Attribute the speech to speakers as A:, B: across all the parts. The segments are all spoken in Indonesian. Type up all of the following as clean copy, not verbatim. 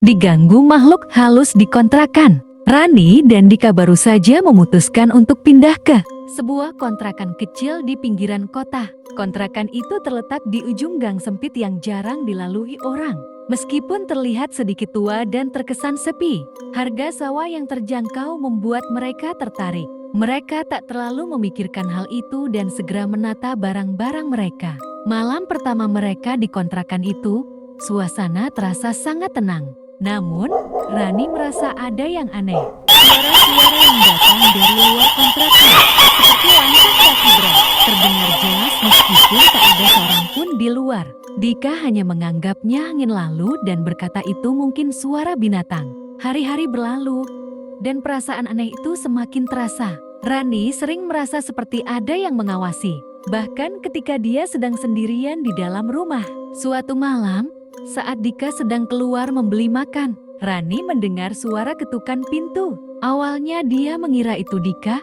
A: diganggu makhluk halus di kontrakan. Rani dan Dika baru saja memutuskan untuk pindah ke sebuah kontrakan kecil di pinggiran kota. Kontrakan itu terletak di ujung gang sempit yang jarang dilalui orang. Meskipun terlihat sedikit tua dan terkesan sepi, harga sawah yang terjangkau membuat mereka tertarik. Mereka tak terlalu memikirkan hal itu dan segera menata barang-barang mereka. Malam pertama mereka di kontrakan itu, suasana terasa sangat tenang. Namun, Rani merasa ada yang aneh. Suara-suara yang datang dari luar kontrakan, seperti langkah kaki berat, terdengar jelas meskipun tak ada seorang pun di luar. Dika hanya menganggapnya angin lalu dan berkata itu mungkin suara binatang. Hari-hari berlalu, dan perasaan aneh itu semakin terasa. Rani sering merasa seperti ada yang mengawasi, bahkan ketika dia sedang sendirian di dalam rumah. Suatu malam, saat Dika sedang keluar membeli makan, Rani mendengar suara ketukan pintu. Awalnya dia mengira itu Dika,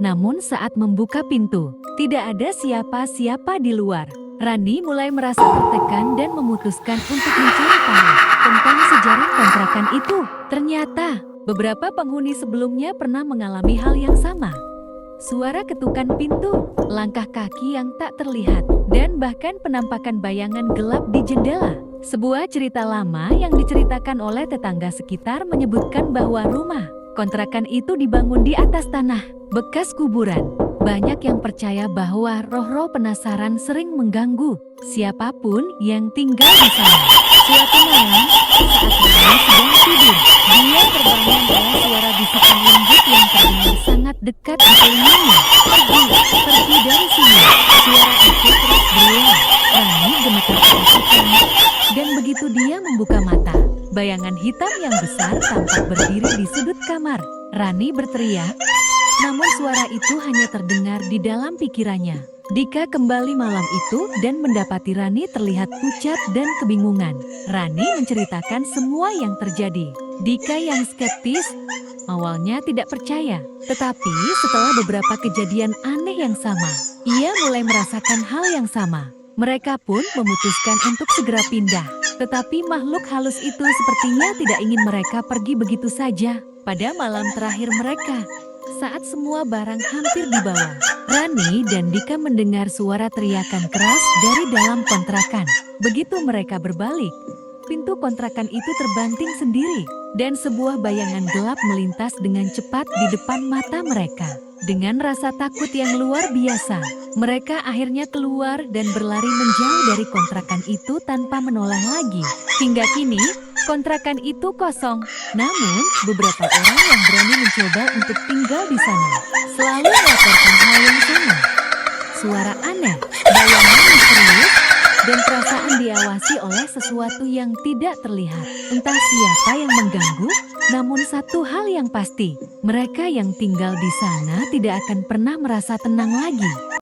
A: namun saat membuka pintu, tidak ada siapa-siapa di luar. Rani mulai merasa tertekan dan memutuskan untuk mencari tahu tentang sejarah kontrakan itu. Ternyata, beberapa penghuni sebelumnya pernah mengalami hal yang sama. Suara ketukan pintu, langkah kaki yang tak terlihat, dan bahkan penampakan bayangan gelap di jendela. Sebuah cerita lama yang diceritakan oleh tetangga sekitar menyebutkan bahwa rumah kontrakan itu dibangun di atas tanah bekas kuburan. Banyak yang percaya bahwa roh-roh penasaran sering mengganggu siapapun yang tinggal di sana. Suatu malam, saat Rani sedang tidur, dia terbangun oleh suara bisikan lembut yang terdengar sangat dekat di telinganya. Pergi dari sini. Suara itu terus berulang. Rani gemetar ketakutan, dan begitu dia membuka mata, bayangan hitam yang besar tampak berdiri di sudut kamar. Rani berteriak, namun suara itu hanya terdengar di dalam pikirannya. Dika kembali malam itu dan mendapati Rani terlihat pucat dan kebingungan. Rani menceritakan semua yang terjadi. Dika yang skeptis awalnya tidak percaya, tetapi setelah beberapa kejadian aneh yang sama, ia mulai merasakan hal yang sama. Mereka pun memutuskan untuk segera pindah. Tetapi makhluk halus itu sepertinya tidak ingin mereka pergi begitu saja. Pada malam terakhir mereka, saat semua barang hampir dibawa, Rani dan Dika mendengar suara teriakan keras dari dalam kontrakan. Begitu mereka berbalik, pintu kontrakan itu terbanting sendiri, dan sebuah bayangan gelap melintas dengan cepat di depan mata mereka. Dengan rasa takut yang luar biasa, mereka akhirnya keluar dan berlari menjauh dari kontrakan itu tanpa menoleh lagi. Hingga kini, kontrakan itu kosong. Namun, beberapa orang yang berani mencoba untuk tinggal di sana selalu melaporkan hal yang sama. Suara aneh, bayangan misterius, dan perasaan diawasi oleh sesuatu yang tidak terlihat. Entah siapa yang mengganggu, namun satu hal yang pasti, mereka yang tinggal di sana tidak akan pernah merasa tenang lagi.